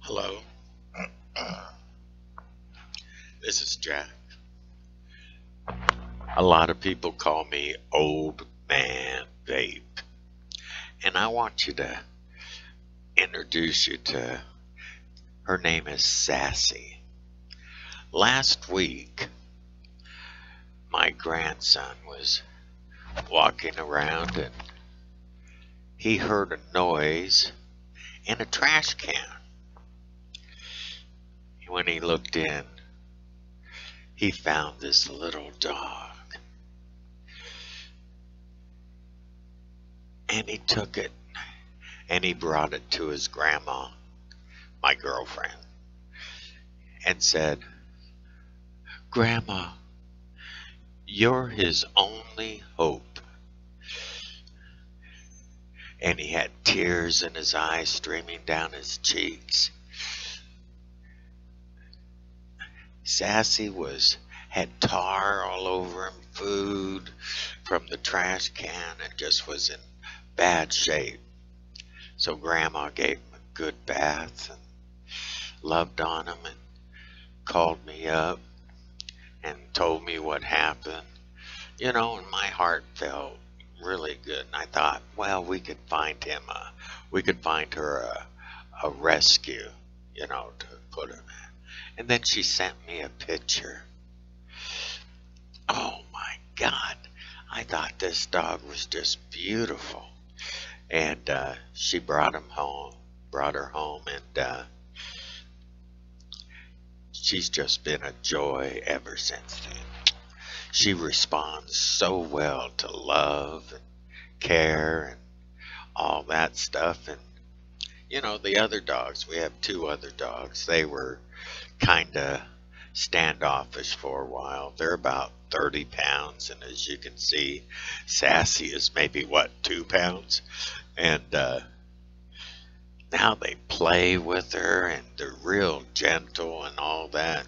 Hello, this is Jack. A lot of people call me Old Man Vape, and I want you to introduce you to her name is Sassy. Last week, my grandson was walking around and he heard a noise in a trash can. When he looked in, he found this little dog and he took it and he brought it to his grandma, my girlfriend, and said, "Grandma, you're his only hope." And he had tears in his eyes streaming down his cheeks. Sassy had tar all over him, food from the trash can, and just was in bad shape. So Grandma gave him a good bath and loved on him and called me up and told me what happened. And my heart felt really good. And I thought, well, we could find her a rescue, to put him in. And then she sent me a picture. Oh my God. I thought this dog was just beautiful. And she brought her home, and she's just been a joy ever since then. She responds so well to love and care and all that stuff. And the other dogs, we have two other dogs. They were kind of standoffish for a while. They're about 30 pounds, and as you can see, Sassy is maybe 2 pounds. And now they play with her, and they're real gentle and all that.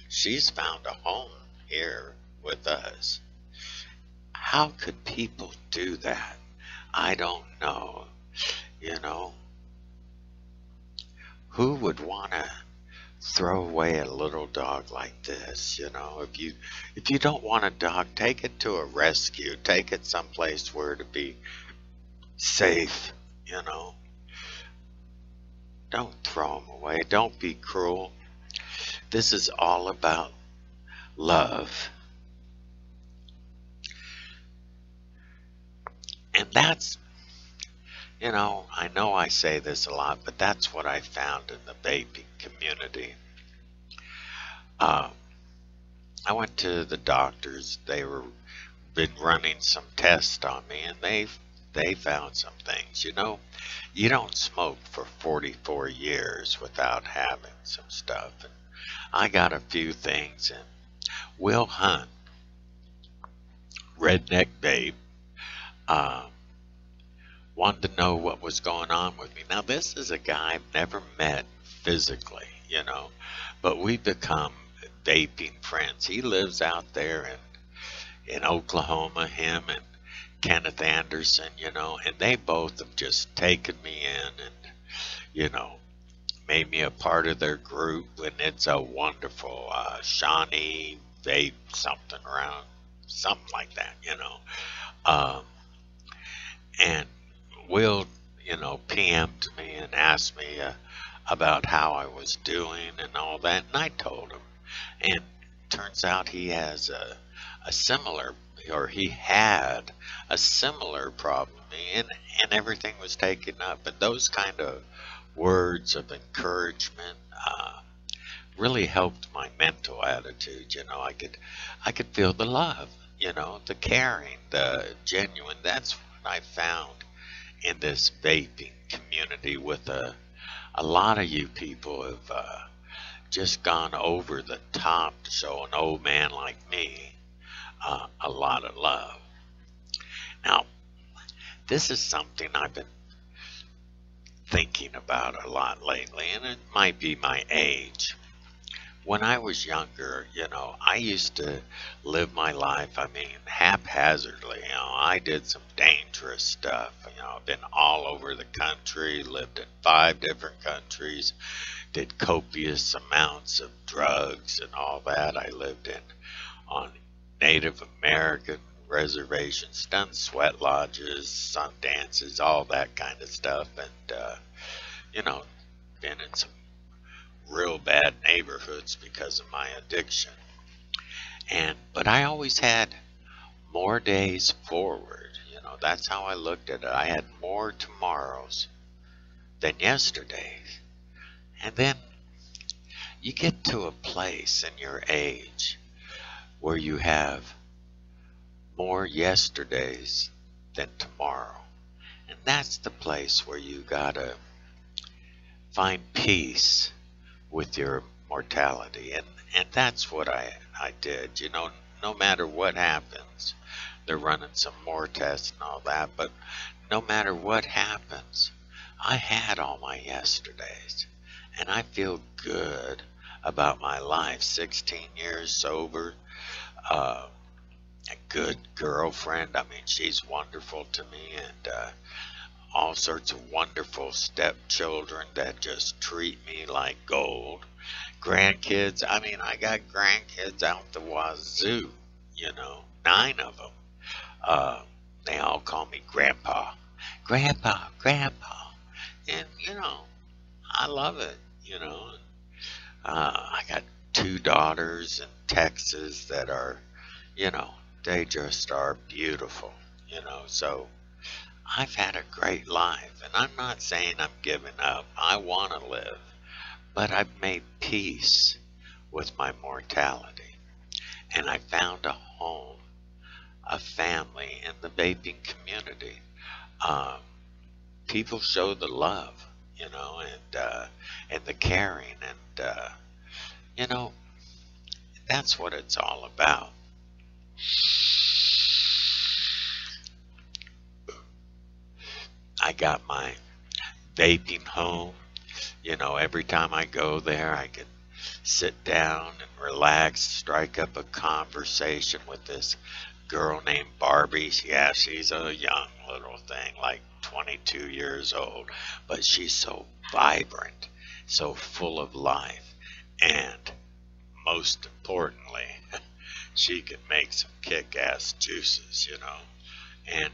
She's found a home here with us. How could people do that? I don't know. Who would want to throw away a little dog like this? If you don't want a dog, take it to a rescue. Take it someplace where to be safe. Don't throw them away. Don't be cruel. This is all about love. And that's, I know I say this a lot, but that's what I found in the vaping community. I went to the doctors. They were been running some tests on me, and they found some things. You don't smoke for 44 years without having some stuff. And I got a few things, and Will Hunt, Redneck Vape, wanted to know what was going on with me. Now, this is a guy I've never met physically, but we've become vaping friends. He lives out there in Oklahoma, him and Kenneth Anderson, and they both have just taken me in and, made me a part of their group, and it's a wonderful Shawnee Vape something around, something like that, and Will, PM'd me and asked me about how I was doing and all that, and I told him. And turns out he has a similar, or he had a similar problem, and everything was taken up. And those kind of words of encouragement really helped my mental attitude. I could feel the love, the caring, the genuine. That's what I found in this vaping community. With a lot of you people have just gone over the top to show an old man like me a lot of love. Now, this is something I've been thinking about a lot lately, and it might be my age. when I was younger, I used to live my life, I mean, haphazardly. I did some dangerous stuff. I've been all over the country, lived in 5 different countries, did copious amounts of drugs and all that. I lived in on Native American reservations, done sweat lodges, sun dances, all that kind of stuff, and you know, been in some real bad neighborhoods because of my addiction. But I always had more days forward. That's how I looked at it. I had more tomorrows than yesterdays. And then you get to a place in your age where you have more yesterdays than tomorrow. And that's the place where you gotta find peace with your mortality. And that's what I did. No matter what happens, they're running some more tests and all that, but no matter what happens, I had all my yesterdays. And I feel good about my life. 16 years sober, a good girlfriend. I mean, she's wonderful to me, and all sorts of wonderful stepchildren that just treat me like gold. Grandkids, I mean, I got grandkids out the wazoo, 9 of them. They all call me Grandpa. Grandpa, Grandpa. And, I love it, I got 2 daughters in Texas that are, they just are beautiful, so I've had a great life, and I'm not saying I'm giving up. I want to live, but I've made peace with my mortality, and I found a home, a family in the vaping community. People show the love, and the caring, and that's what it's all about. I got my vaping home. Every time I go there, I can sit down and relax, strike up a conversation with this girl named Barbie. Yeah, she's a young little thing, like 22 years old, but she's so vibrant, so full of life, and most importantly, she can make some kick-ass juices, and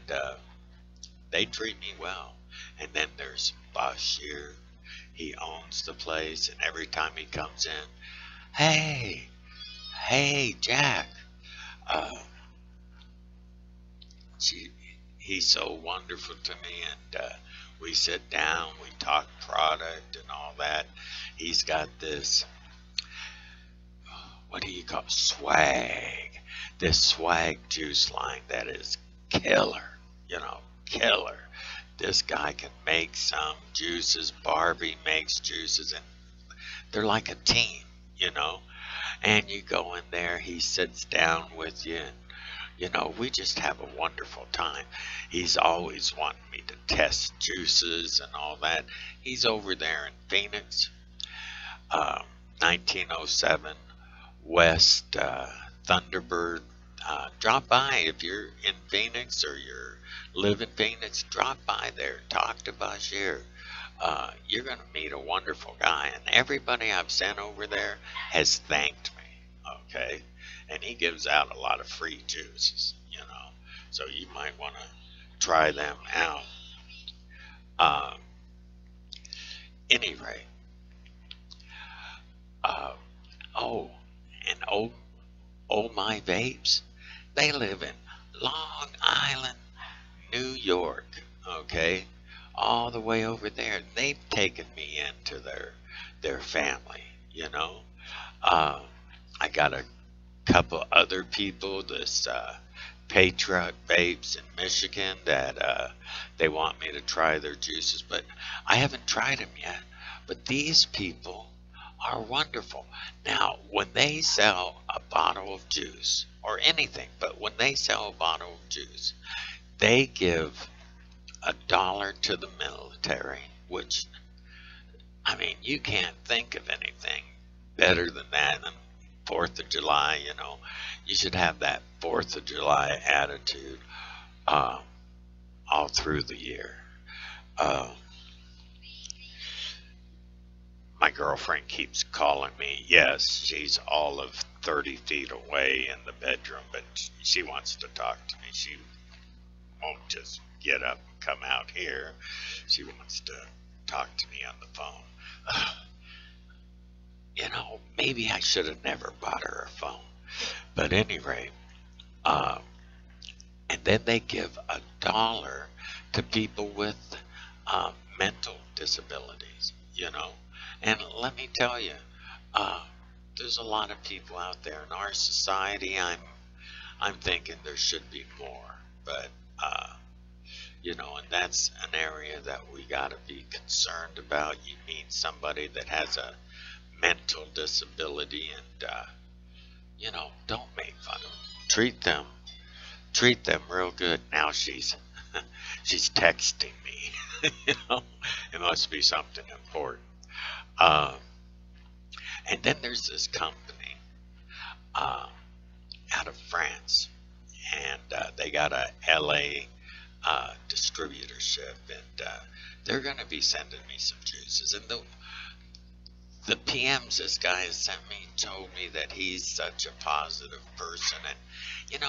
they treat me well. And then there's Bashir. He owns the place, and every time he comes in, hey, hey, Jack. Uh, she, he's so wonderful to me, and we sit down, we talk product and all that. He's got this, what do you call it? Swag. This swag juice line that is killer, killer. This guy can make some juices. Barbie makes juices, and they're like a team, And you go in there, he sits down with you, and, we just have a wonderful time. He's always wanting me to test juices and all that. He's over there in Phoenix, 1907 West Thunderbird. Drop by if you're in Phoenix or you live in Phoenix. Drop by there. Talk to Bashir. You're going to meet a wonderful guy. And everybody I've sent over there has thanked me. Okay? And he gives out a lot of free juices, So you might want to try them out. Any rate. Oh, and oh my vapes, they live in Long Island, New York, okay? All the way over there. They've taken me into their family, I got a couple other people, this Patriot Vapes in Michigan, that they want me to try their juices, but I haven't tried them yet. But these people are wonderful. Now, when they sell a bottle of juice, or anything, but when they sell a bottle of juice, they give $1 to the military, which, I mean, you can't think of anything better than that. And 4th of July, you should have that 4th of July attitude uh, all through the year. Uh, my girlfriend keeps calling me. Yes, she's all of 30 feet away in the bedroom, but she wants to talk to me. She won't just get up and come out here. She wants to talk to me on the phone. Maybe I should have never bought her a phone. But anyway, um, and then they give $1 to people with mental disabilities. And let me tell you, uh, there's a lot of people out there in our society. I'm thinking there should be more, but and that's an area that we got to be concerned about. You meet somebody that has a mental disability, and don't make fun of them. Treat them real good. Now she's she's texting me. It must be something important. Um, and then there's this company uh, out of France, and they got a LA distributorship, and they're going to be sending me some juices. And the PMs this guy has sent me told me that he's such a positive person, and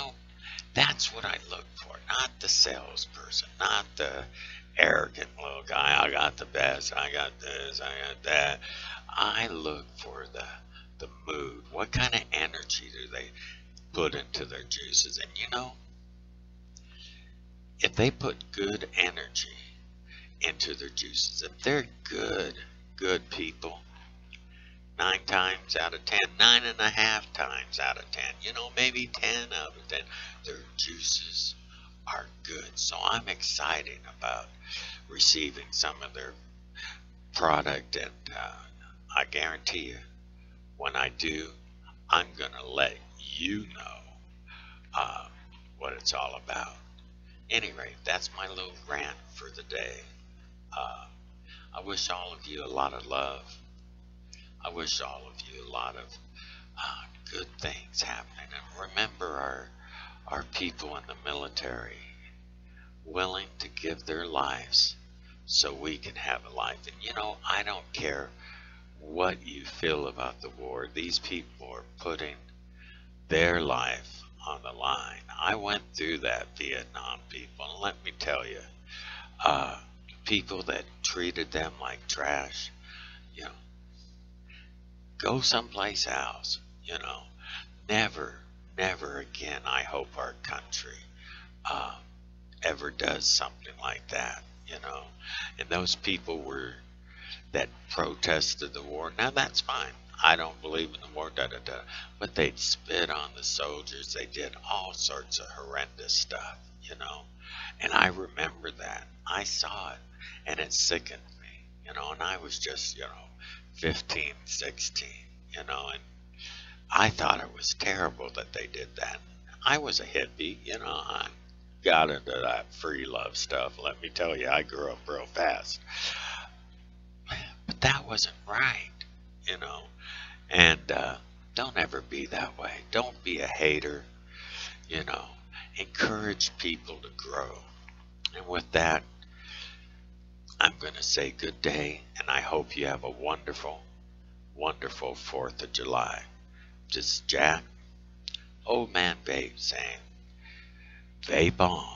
that's what I look for, not the salesperson, not the arrogant little guy. I got the best, I got this, I got that. I look for the mood. What kind of energy do they put into their juices? And if they put good energy into their juices, if they're good people, 9 times out of 10, 9.5 times out of 10, maybe 10 out of 10, their juices are good. So I'm excited about receiving some of their product, and I guarantee you, when I do, I'm gonna let you know uh, what it's all about. Anyway, that's my little rant for the day. Uh, I wish all of you a lot of love. I wish all of you a lot of good things happening. And remember our people in the military willing to give their lives so we can have a life. And I don't care what you feel about the war. These people are putting their life on the line. I went through that, Vietnam people, and let me tell you, people that treated them like trash, you know, go someplace else, Never, never again, I hope our country uh, ever does something like that. And those people that protested the war, now that's fine. I don't believe in the war, da-da-da. But they'd spit on the soldiers. They did all sorts of horrendous stuff. And I remember that. I saw it, and it sickened me, and I was just, 15, 16, and I thought it was terrible that they did that. I was a hippie, I got into that free love stuff. Let me tell you, I grew up real fast. But that wasn't right. And don't ever be that way. Don't be a hater, you know. Encourage people to grow. And with that, I'm going to say good day, and I hope you have a wonderful, wonderful 4th of July. This is Jack, Old Man Vape, saying, vape on.